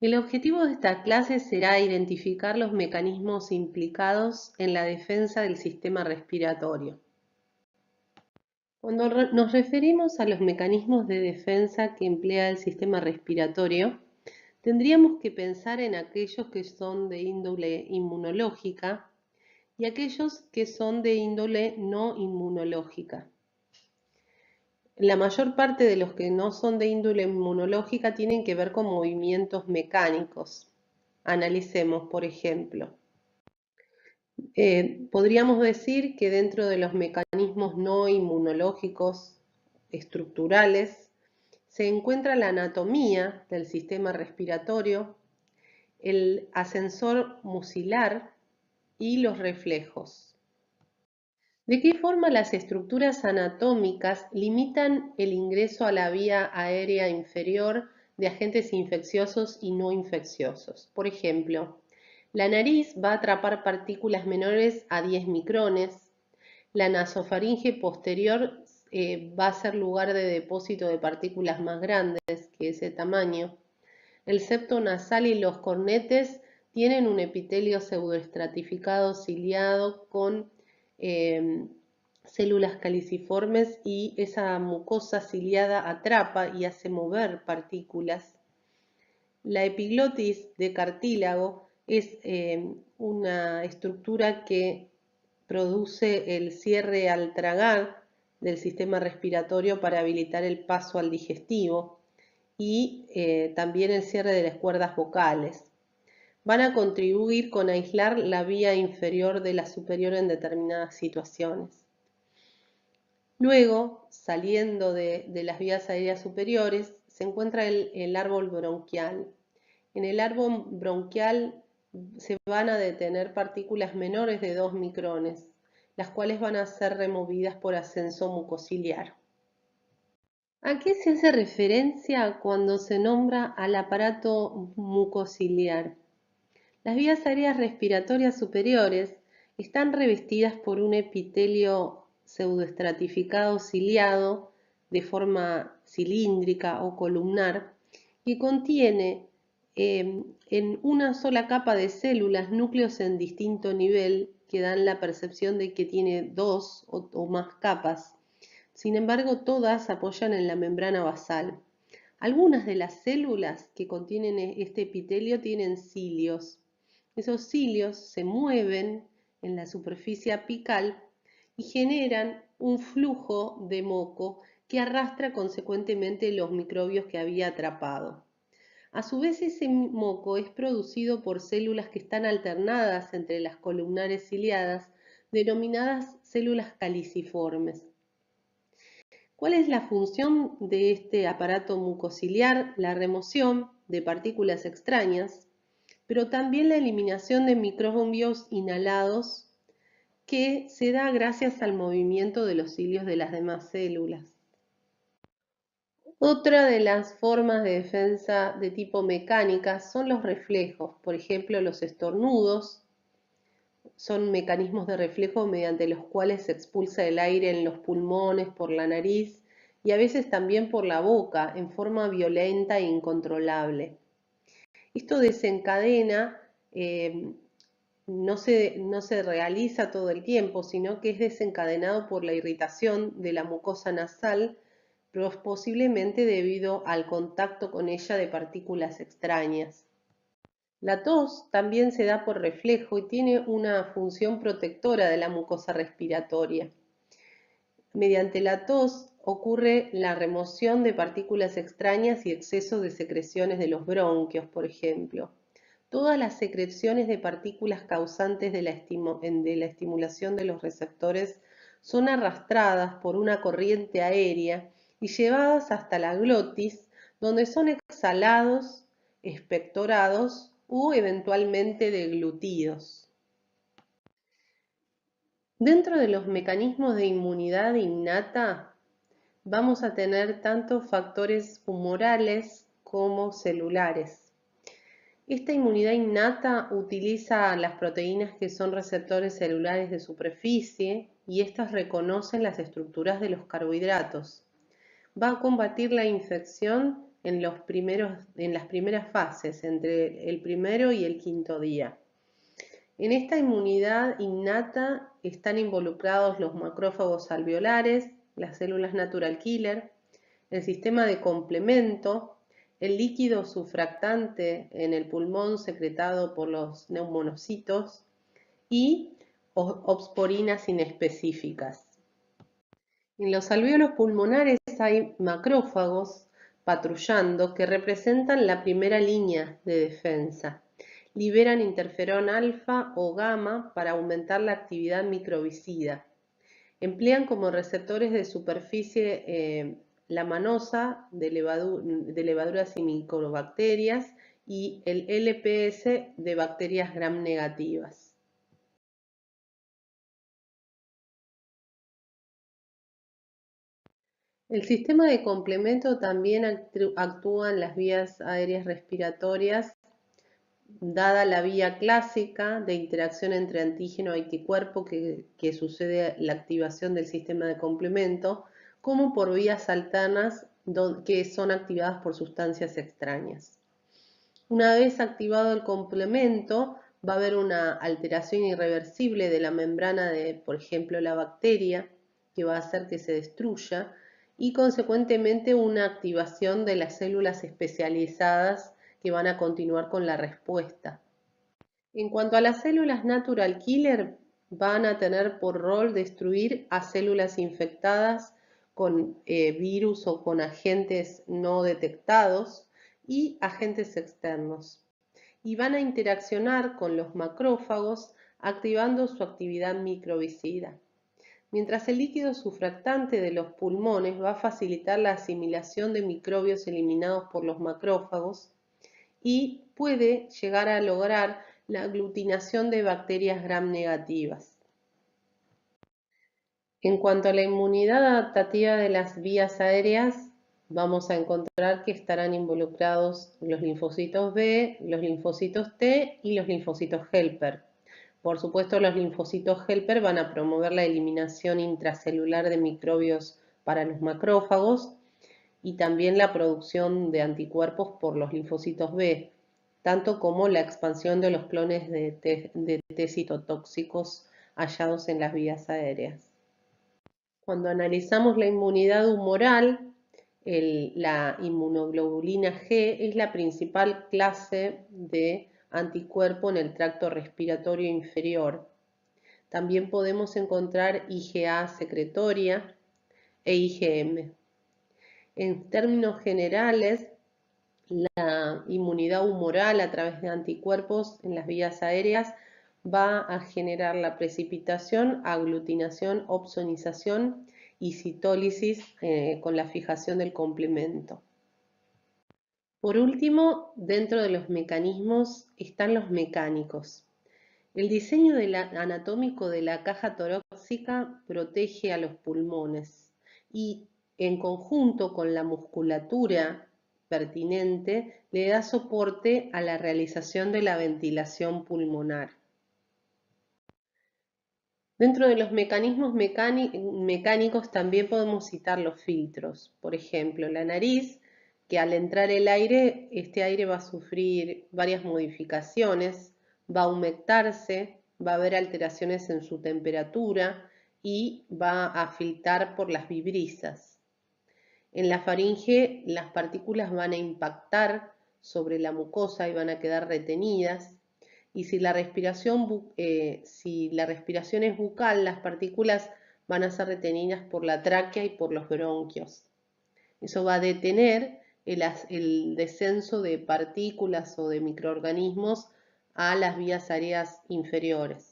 El objetivo de esta clase será identificar los mecanismos implicados en la defensa del sistema respiratorio. Cuando nos referimos a los mecanismos de defensa que emplea el sistema respiratorio, tendríamos que pensar en aquellos que son de índole inmunológica y aquellos que son de índole no inmunológica. La mayor parte de los que no son de índole inmunológica tienen que ver con movimientos mecánicos. Analicemos, por ejemplo. Podríamos decir que dentro de los mecanismos no inmunológicos estructurales se encuentra la anatomía del sistema respiratorio, el ascensor mucilar y los reflejos. ¿De qué forma las estructuras anatómicas limitan el ingreso a la vía aérea inferior de agentes infecciosos y no infecciosos? Por ejemplo, la nariz va a atrapar partículas menores a 10 micrones, la nasofaringe posterior va a ser lugar de depósito de partículas más grandes que ese tamaño. El septo nasal y los cornetes tienen un epitelio pseudoestratificado ciliado con células caliciformes y esa mucosa ciliada atrapa y hace mover partículas. La epiglotis de cartílago es una estructura que produce el cierre al tragar del sistema respiratorio para habilitar el paso al digestivo y también el cierre de las cuerdas vocales. Van a contribuir con aislar la vía inferior de la superior en determinadas situaciones. Luego, saliendo de las vías aéreas superiores, se encuentra el árbol bronquial. En el árbol bronquial se van a detener partículas menores de 2 micrones, las cuales van a ser removidas por ascenso mucociliar. ¿A qué se hace referencia cuando se nombra al aparato mucociliar? Las vías aéreas respiratorias superiores están revestidas por un epitelio pseudoestratificado ciliado de forma cilíndrica o columnar que contiene en una sola capa de células núcleos en distinto nivel que dan la percepción de que tiene dos o más capas. Sin embargo, todas apoyan en la membrana basal. Algunas de las células que contienen este epitelio tienen cilios. Esos cilios se mueven en la superficie apical y generan un flujo de moco que arrastra consecuentemente los microbios que había atrapado. A su vez, ese moco es producido por células que están alternadas entre las columnares ciliadas, denominadas células caliciformes. ¿Cuál es la función de este aparato mucociliar? La remoción de partículas extrañas, pero también la eliminación de microbios inhalados que se da gracias al movimiento de los cilios de las demás células. Otra de las formas de defensa de tipo mecánica son los reflejos, por ejemplo los estornudos. Son mecanismos de reflejo mediante los cuales se expulsa el aire en los pulmones, por la nariz y a veces también por la boca en forma violenta e incontrolable. Esto desencadena, no se realiza todo el tiempo, sino que es desencadenado por la irritación de la mucosa nasal, pero posiblemente debido al contacto con ella de partículas extrañas. La tos también se da por reflejo y tiene una función protectora de la mucosa respiratoria. Mediante la tos ocurre la remoción de partículas extrañas y exceso de secreciones de los bronquios, por ejemplo. Todas las secreciones de partículas causantes de la estimulación de los receptores son arrastradas por una corriente aérea y llevadas hasta la glotis, donde son exhalados, expectorados o eventualmente deglutidos. Dentro de los mecanismos de inmunidad innata vamos a tener tanto factores humorales como celulares. Esta inmunidad innata utiliza las proteínas que son receptores celulares de superficie y estas reconocen las estructuras de los carbohidratos. Va a combatir la infección en las primeras fases, entre el primero y el quinto día. En esta inmunidad innata están involucrados los macrófagos alveolares, las células natural killer, el sistema de complemento, el líquido sufractante en el pulmón secretado por los neumonocitos y opsporinas inespecíficas. En los alvéolos pulmonares hay macrófagos patrullando que representan la primera línea de defensa. Liberan interferón alfa o gamma para aumentar la actividad microbicida. Emplean como receptores de superficie la manosa de levaduras y microbacterias y el LPS de bacterias gram negativas. El sistema de complemento también actúa en las vías aéreas respiratorias, dada la vía clásica de interacción entre antígeno y anticuerpo que sucede la activación del sistema de complemento, como por vías alternas que son activadas por sustancias extrañas. Una vez activado el complemento, va a haber una alteración irreversible de la membrana de, por ejemplo, la bacteria, que va a hacer que se destruya, y consecuentemente una activación de las células especializadas que van a continuar con la respuesta. En cuanto a las células natural killer, van a tener por rol destruir a células infectadas con virus o con agentes no detectados y agentes externos. Y van a interaccionar con los macrófagos activando su actividad microbicida. Mientras el líquido sufractante de los pulmones va a facilitar la asimilación de microbios eliminados por los macrófagos y puede llegar a lograr la aglutinación de bacterias gram negativas. En cuanto a la inmunidad adaptativa de las vías aéreas, vamos a encontrar que estarán involucrados los linfocitos B, los linfocitos T y los linfocitos helper. Por supuesto, los linfocitos helper van a promover la eliminación intracelular de microbios para los macrófagos y también la producción de anticuerpos por los linfocitos B, tanto como la expansión de los clones de T citotóxicos hallados en las vías aéreas. Cuando analizamos la inmunidad humoral, la inmunoglobulina G es la principal clase de anticuerpo en el tracto respiratorio inferior. También podemos encontrar IgA secretoria e IgM. En términos generales, la inmunidad humoral a través de anticuerpos en las vías aéreas va a generar la precipitación, aglutinación, opsonización y citólisis con la fijación del complemento. Por último, dentro de los mecanismos están los mecánicos. El diseño anatómico de la caja torácica protege a los pulmones y en conjunto con la musculatura pertinente le da soporte a la realización de la ventilación pulmonar. Dentro de los mecanismos mecánicos también podemos citar los filtros. Por ejemplo, la nariz, que al entrar el aire, este aire va a sufrir varias modificaciones, va a humectarse, va a haber alteraciones en su temperatura y va a filtrar por las vibrisas. En la faringe, las partículas van a impactar sobre la mucosa y van a quedar retenidas. Y si la respiración es bucal, las partículas van a ser retenidas por la tráquea y por los bronquios. Eso va a detener el descenso de partículas o de microorganismos a las vías aéreas inferiores.